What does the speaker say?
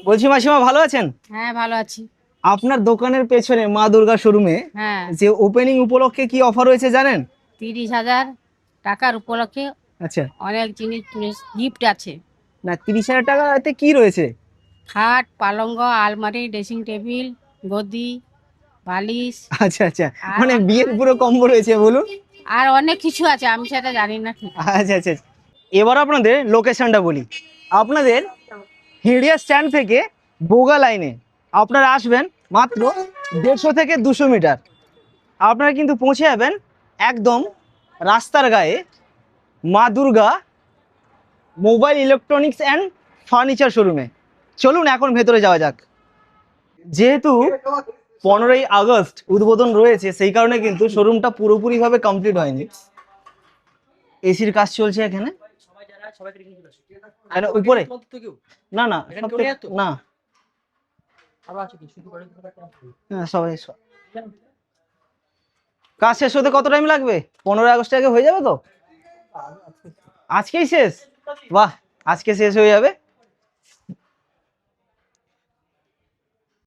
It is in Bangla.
বলছি মাসিমা ভালো আছেন? হ্যাঁ, ভালো আছি। আপনার দোকানের পেছনে মা দুর্গা শোরুমে হ্যাঁ, যে ওপেনিং উপলক্ষে কি অফার রয়েছে জানেন? 30,000 টাকার উপলক্ষে আচ্ছা, অনেক জিনিস গিফট আছে। না 30,000 টাকাতে কি রয়েছে? খাট, পালঙ্ক, আলমারি, ড্রেসিং টেবিল, গদি, বালিশ আচ্ছা আচ্ছা, আর মানে বিয়ের পুরো কম্বো রয়েছে বলুন। আর অনেক কিছু আছে, আমি সেটা জানি না ঠিক। আচ্ছা আচ্ছা আচ্ছা। এবার আপনাদের লোকেশনটা বলি। আপনাদের হিড়িয়া স্ট্যান্ড থেকে বোগা লাইনে আপনারা আসবেন মাত্র 150 থেকে 200 মিটার। আপনারা কিন্তু পৌঁছে যাবেন একদম রাস্তার গায়ে মা Durga mobile electronics and furniture শোরুমে। চলুন এখন ভেতরে যাওয়া যাক। যেহেতু 15ই আগস্ট উদ্বোধন রয়েছে, সেই কারণে কিন্তু শোরুমটা পুরোপুরিভাবে কমপ্লিট হয়নি। এসির কাজ চলছে এখানে। আর উপরে না না না, হ্যাঁ সবাই কাজ শেষ হতে কত টাইম লাগবে? 15ই আগস্টের আগে হয়ে যাবে তো? আজকেই শেষ? বাহ, আজকে শেষ হয়ে যাবে।